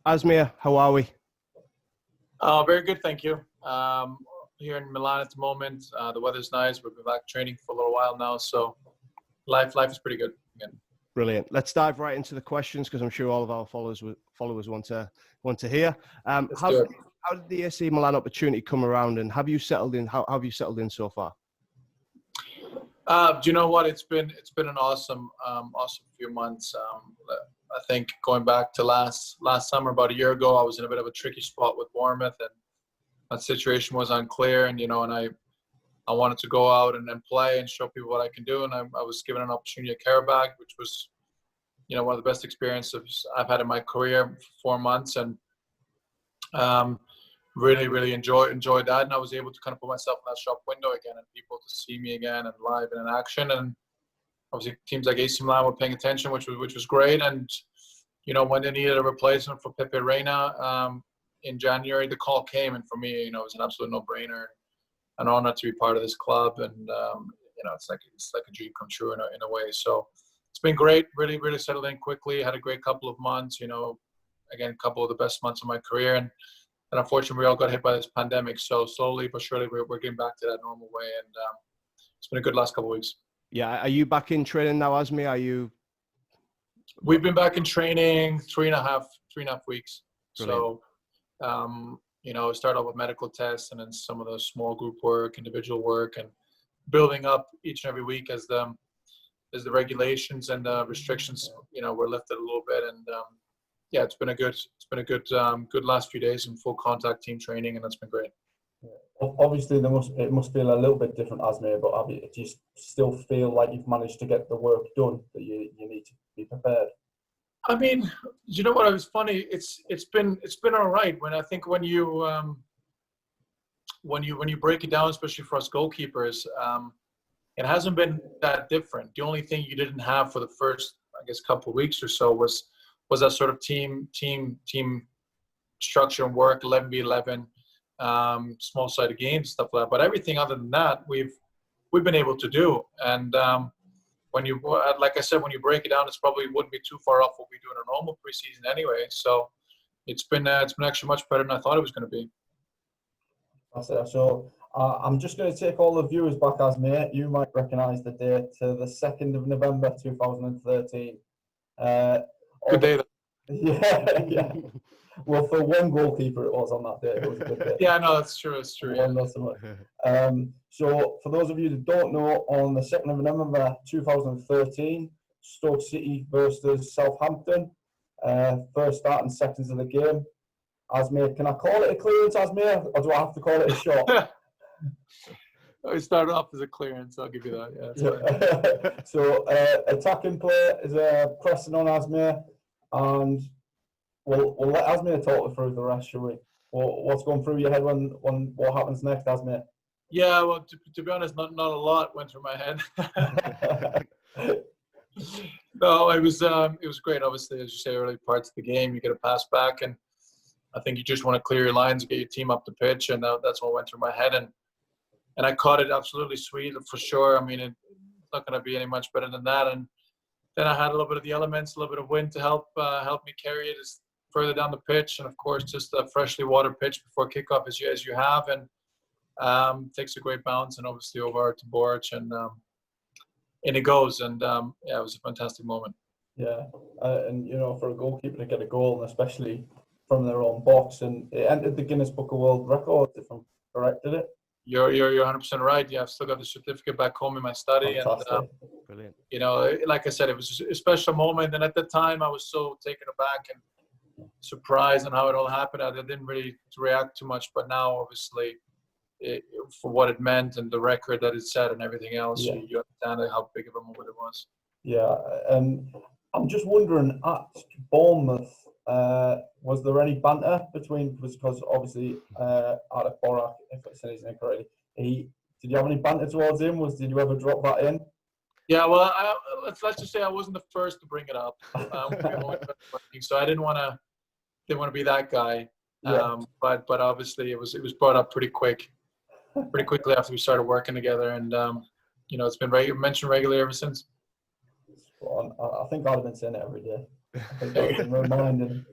Asmir, how are we? Very good, thank you. Here in Milan at the moment, the weather's nice. We've been back training for a little while now, so life is pretty good again. Brilliant. Let's dive right into the questions because I'm sure all of our followers want to hear. How did the AC Milan opportunity come around, and have you settled in? How have you settled in so far? Do you know what? It's been an awesome few months. I think going back to last summer, about a year ago, I was in a bit of a tricky spot with Bournemouth, and that situation was unclear. And I wanted to go out and play and show people what I can do. And I was given an opportunity at Karabakh, which was one of the best experiences I've had in my career for 4 months, and really enjoyed that. And I was able to kind of put myself in that shop window again and people to see me again and live and in action. And obviously teams like AC Milan were paying attention, which was great. And when they needed a replacement for Pepe Reina in January, the call came, and for me, it was an absolute no-brainer, an honor to be part of this club, and it's like a dream come true in a way. So it's been great, really settled in quickly. Had a great couple of months, again, a couple of the best months of my career, and unfortunately we all got hit by this pandemic. So slowly but surely we're getting back to that normal way, and it's been a good last couple of weeks. Yeah, are you back in training now, Asmir? Are you? We've been back in training 3.5 weeks. Brilliant. So, we started off with medical tests and then some of the small group work, individual work, and building up each and every week as the regulations and the restrictions, were lifted a little bit. And it's been a good last few days in full contact team training, and that's been great. Obviously, it must feel a little bit different, Asmir, but do you still feel like you've managed to get the work done that you need to be prepared? I mean, you know what? It was funny. It's been all right. When you break it down, especially for us goalkeepers, it hasn't been that different. The only thing you didn't have for the first, I guess, couple of weeks or so was that sort of team structure and work, 11v11. Small-sided games, stuff like that. But everything other than that, we've been able to do. And like I said, when you break it down, it's probably wouldn't be too far off what we do in a normal preseason anyway. So it's been actually much better than I thought it was going to be. That's it. So I'm just going to take all the viewers back, Asmir. You might recognise the date, to the 2nd of November 2013. Good day. Yeah. Well, for one goalkeeper, it was on that day. It was a good day. Yeah, no, that's true. It's true. Not so much. So, for those of you that don't know, on the 2nd of November 2013, Stoke City versus Southampton. First starting seconds of the game. Asmir, can I call it a clearance, Asmir, or do I have to call it a shot? It started off as a clearance. I'll give you that. Yeah. Fine. So, attacking play is pressing on Asmir, and we'll let Asmir talk us through the rest, shall we? What's going through your head when what happens next, Asmir? Yeah, well, to be honest, not a lot went through my head. No, it was great. Obviously, as you say, early parts of the game, you get a pass back, and I think you just want to clear your lines, get your team up the pitch, and that's what went through my head. And I caught it absolutely sweet, for sure. I mean, it's not going to be any much better than that. And then I had a little bit of the elements, a little bit of wind to help me carry it further down the pitch, and of course, just a freshly watered pitch before kickoff, as you have, and takes a great bounce, and obviously over to Borch, and it goes. And it was a fantastic moment. Yeah, and for a goalkeeper to get a goal, and especially from their own box, and it entered the Guinness Book of World Records, if I'm correct, did it? You're 100% right. Yeah, I've still got the certificate back home in my study. Fantastic. And Brilliant. Like I said, it was a special moment, and at the time I was so taken aback and surprised on how it all happened. I didn't really react too much, but now obviously for what it meant and the record that it set and everything else, you understand how big of a moment it was. Yeah, and I'm just wondering, at Bournemouth, was there any banter between, because obviously Arif Borak, if I'm saying his name correctly, did you have any banter towards him? Did you ever drop that in? Yeah, well, let's just say I wasn't the first to bring it up. So I didn't want to be that guy. Yeah. But obviously it was brought up pretty quickly after we started working together, and it's been mentioned regularly ever since. I think I'd have been saying it every day. I think I've been reminding.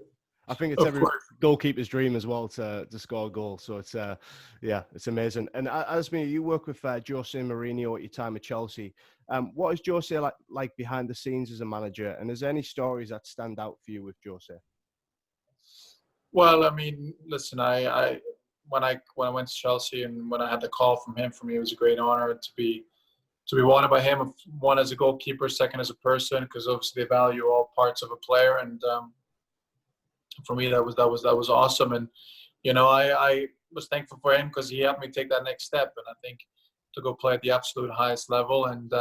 I think it's Of every course. goalkeeper's dream as well to score a goal. So it's yeah, it's amazing. And Asmir, you work with Jose Mourinho at your time at Chelsea. What is Jose like behind the scenes as a manager? And is there any stories that stand out for you with Jose? Well, I mean, listen, when I went to Chelsea and when I had the call from him, for me it was a great honor to be wanted by him. One as a goalkeeper, second as a person, because obviously they value all parts of a player, and for me that was awesome. And you know, I was thankful for him because he helped me take that next step, and I think to go play at the absolute highest level. And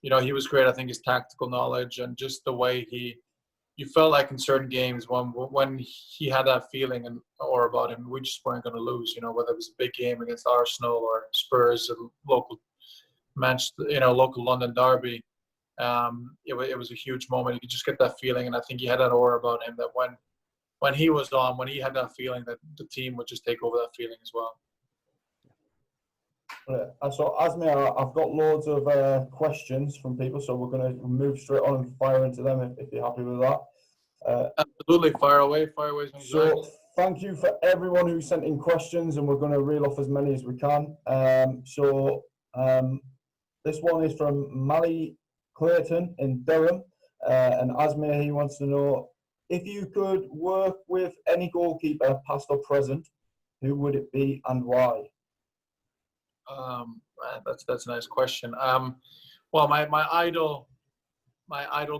you know, he was great. I think his tactical knowledge and just the way you felt like in certain games when he had that feeling and or about him, we just weren't going to lose. You know, whether it was a big game against Arsenal or Spurs, a local Manchester, you know, local London derby. It was a huge moment. You could just get that feeling, and I think he had that aura about him that when he was on, when he had that feeling, that the team would just take over that feeling as well. So, Asmir, I've got loads of questions from people, so we're going to move straight on and fire into them if you're happy with that. Absolutely, fire away. So, thank you for everyone who sent in questions, and we're going to reel off as many as we can. This one is from Mally Clayton in Durham, and Asmir, he wants to know, if you could work with any goalkeeper, past or present, who would it be and why? That's a nice question. Well, my idol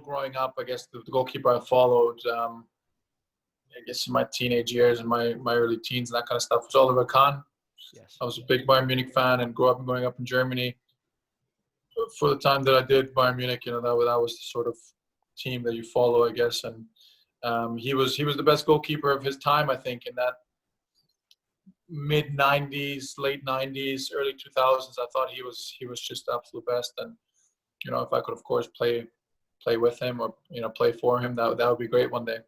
growing up, I guess the goalkeeper I followed, I guess in my teenage years and my early teens and that kind of stuff, was Oliver Kahn. Yes. I was a big Bayern Munich fan and growing up in Germany. For the time that I did Bayern Munich, you know, that was the sort of team that you follow, I guess. And he was the best goalkeeper of his time, I think, in that mid 90s, late 90s, early 2000s. I thought he was just the absolute best. And you know, if I could, of course, play with him or, you know, play for him, that would be great one day.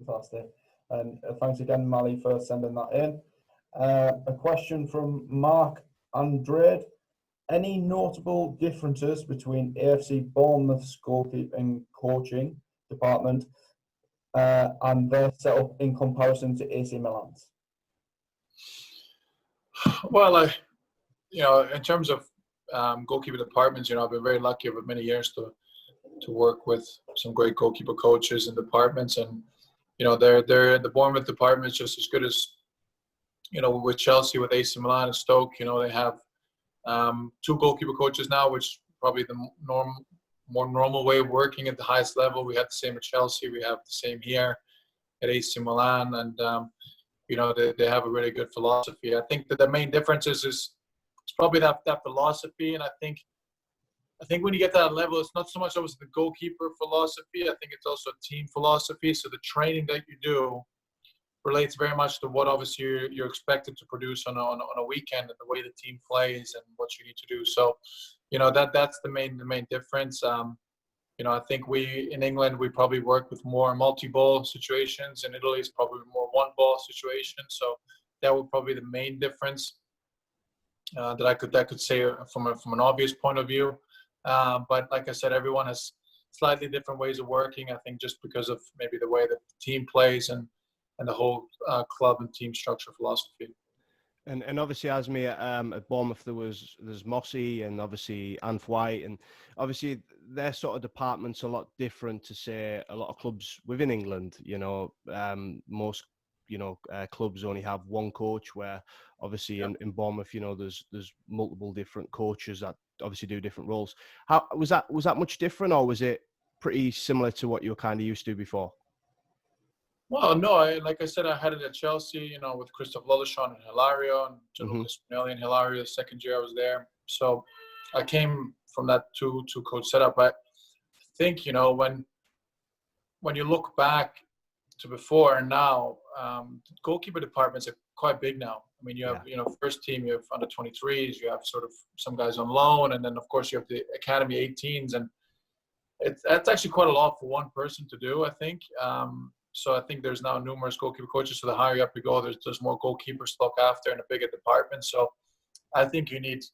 Fantastic. And thanks again, Mally, for sending that in. A question from Mark Andrade. Any notable differences between AFC Bournemouth's goalkeeping coaching department and their setup in comparison to AC Milan's? Well, you know, in terms of goalkeeper departments, you know, I've been very lucky over many years to work with some great goalkeeper coaches and departments, and you know, the Bournemouth department is just as good as, you know, with Chelsea, with AC Milan and Stoke. You know, they have two goalkeeper coaches now, which probably the more normal way of working at the highest level. We had the same at Chelsea. We have the same here at AC Milan, and you know, they have a really good philosophy. I think that the main difference is it's probably that philosophy, and I think when you get to that level, it's not so much always the goalkeeper philosophy. I think it's also a team philosophy. So the training that you do relates very much to what obviously you're expected to produce on a weekend, and the way the team plays and what you need to do. So, you know, that's the main difference. You know, I think in England, we probably work with more multi-ball situations. In Italy, it's probably more one-ball situations. So that would probably be the main difference that I could say from an obvious point of view. But like I said, everyone has slightly different ways of working. I think just because of maybe the way that the team plays and the whole club and team structure philosophy. And obviously, Asmir, at Bournemouth, there's Mossy and obviously Anth White, and obviously their sort of department's a lot different to, say, a lot of clubs within England. You know, most clubs only have one coach, where obviously in Bournemouth, you know, there's multiple different coaches that obviously do different roles. How was that much different, or was it pretty similar to what you were kind of used to before? Well, no, like I said, I had it at Chelsea, you know, with Christoph Loloshan and Hilario, and Gianluca Spinelli and Hilario the second year I was there. So I came from that two coach setup. I think, you know, when you look back to before and now, goalkeeper departments are quite big now. I mean, you have, you know, first team, you have under 23s, you have sort of some guys on loan, and then of course you have the academy 18s, and that's actually quite a lot for one person to do, I think. So I think there's now numerous goalkeeper coaches. So the higher up you go, there's more goalkeepers to look after in a bigger department. So I think you need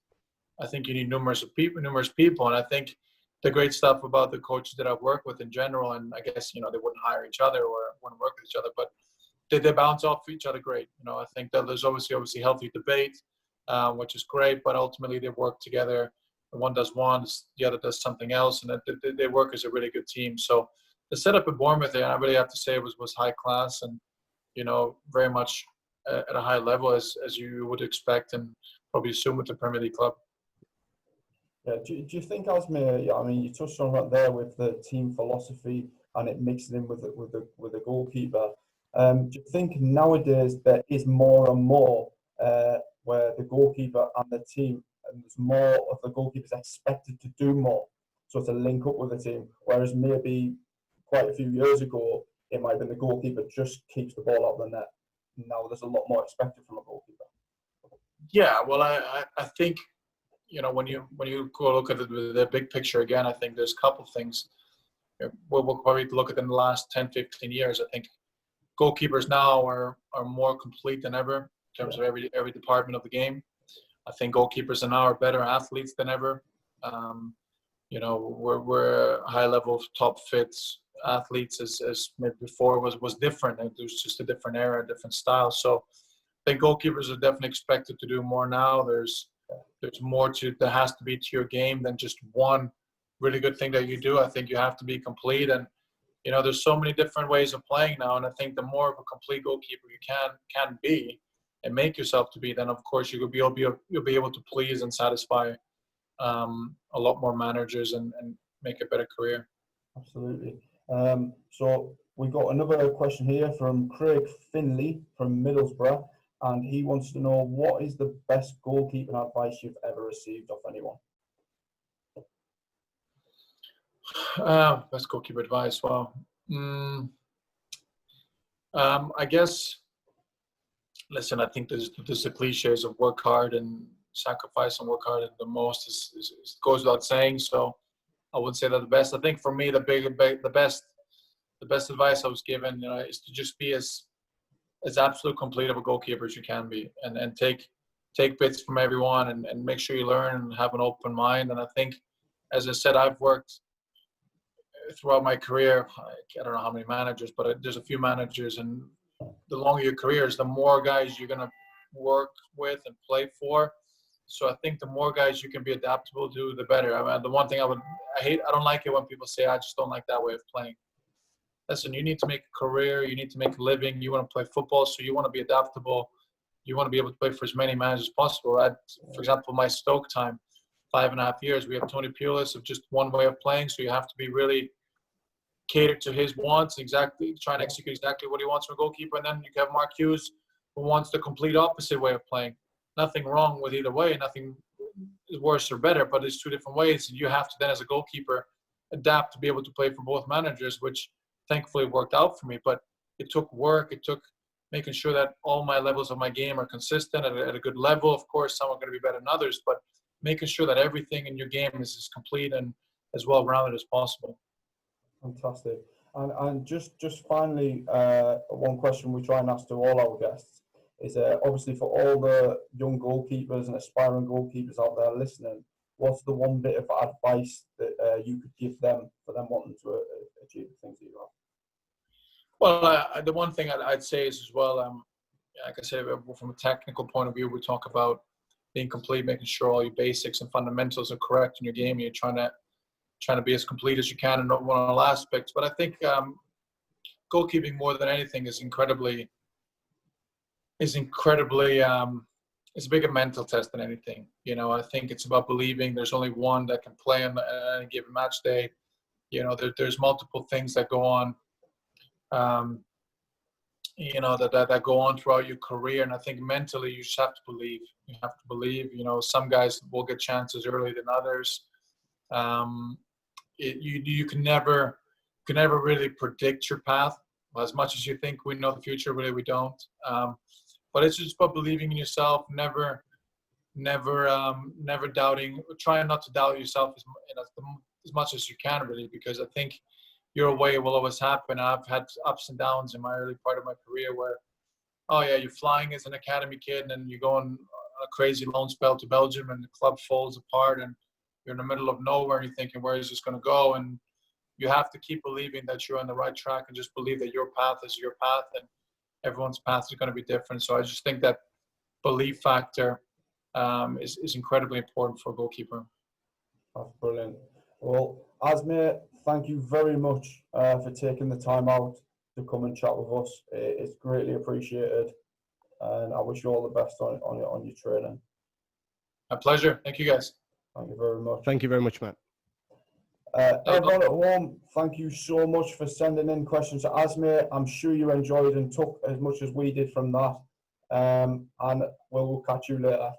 numerous people, and I think the great stuff about the coaches that I've worked with in general, and I guess, they wouldn't hire each other or wouldn't work with each other, but they bounce off each other great. I think that there's obviously healthy debate, which is great, but ultimately they work together. One does one, the other does something else, and they work as a really good team. So the setup at Bournemouth, I really have to say, was high class and, very much at a high level as you would expect and probably assume with the Premier League club. Yeah, do you think, Asmir? Yeah, I mean, you touched on right there with the team philosophy and it mixing in with the goalkeeper. Do you think nowadays there is more and more where the goalkeeper and the team, and there's more of the goalkeepers expected to do more, so to link up with the team, whereas maybe quite a few years ago it might have been the goalkeeper just keeps the ball out of the net. Now there's a lot more expected from a goalkeeper. Yeah, well, I think, when you go look at the big picture again, I think there's a couple of things we'll probably look at in the last 10, 15 years. I think goalkeepers now are more complete than ever in terms of every department of the game. I think goalkeepers now are better athletes than ever. We're high level top fits athletes as maybe before was different. It was just a different era, a different style. So I think goalkeepers are definitely expected to do more now. There's more there has to be to your game than just one really good thing that you do. I think you have to be complete, and there's so many different ways of playing now. And I think the more of a complete goalkeeper you can be and make yourself to be, then of course you'll be able to please and satisfy a lot more managers and make a better career. Absolutely. So we got another question here from Craig Finley from Middlesbrough, and he wants to know, what is the best goalkeeping advice you've ever received off anyone? Best goalkeeper advice. Well, I guess. Listen, I think there's the cliches of work hard and sacrifice and work hard, and the most is goes without saying. So I would say that the best. I think for me, the best advice I was given, is to just be as absolute complete of a goalkeeper as you can be, and take bits from everyone and make sure you learn and have an open mind. And I think, as I said, I've worked throughout my career. I don't know how many managers, but there's a few managers, and the longer your career is, the more guys you're gonna work with and play for. So I think the more guys you can be adaptable to, the better. I mean, the one thing I don't like it when people say, I just don't like that way of playing. Listen, you need to make a career, you need to make a living, you want to play football, so you want to be adaptable. You want to be able to play for as many managers as possible. For example, my Stoke time, 5.5 years, we have Tony Pulis of just one way of playing, so you have to be really catered to his wants, exactly, try and execute exactly what he wants from a goalkeeper. And then you have Mark Hughes, who wants the complete opposite way of playing. Nothing wrong with either way, nothing is worse or better, but it's two different ways. And you have to then, as a goalkeeper, adapt to be able to play for both managers, which thankfully worked out for me. But it took work. It took making sure that all my levels of my game are consistent at a good level. Of course, some are going to be better than others, but making sure that everything in your game is as complete and as well-rounded as possible. Fantastic. And just finally, one question we try and ask to all our guests is, obviously for all the young goalkeepers and aspiring goalkeepers out there listening, what's the one bit of advice that you could give them for them wanting to achieve the things that you have? Well, the one thing I'd say is as well, like I said, from a technical point of view, we talk about being complete, making sure all your basics and fundamentals are correct in your game. You're trying to be as complete as you can in all aspects. But I think goalkeeping, more than anything, is incredibly it's a bigger mental test than anything. I think it's about believing there's only one that can play on any given match day. There's multiple things that go on, that go on throughout your career. And I think mentally you just have to believe. You have to believe. Some guys will get chances earlier than others. You can never really predict your path. As much as you think we know the future, really we don't. But it's just about believing in yourself, never doubting, trying not to doubt yourself as much as you can, really, because I think your way will always happen. I've had ups and downs in my early part of my career where, oh yeah, you're flying as an academy kid and then you go on a crazy loan spell to Belgium and the club falls apart and you're in the middle of nowhere and you're thinking, where is this going to go? And you have to keep believing that you're on the right track and just believe that your path is your path and everyone's path is going to be different. So I just think that belief factor is incredibly important for a goalkeeper. That's brilliant. Well, Asmir, thank you very much for taking the time out to come and chat with us. It's greatly appreciated, and I wish you all the best on your training. A pleasure. Thank you, guys. Thank you very much. Thank you very much, Matt. Everyone at home, thank you so much for sending in questions to Asmir. I'm sure you enjoyed and took as much as we did from that. And we'll catch you later.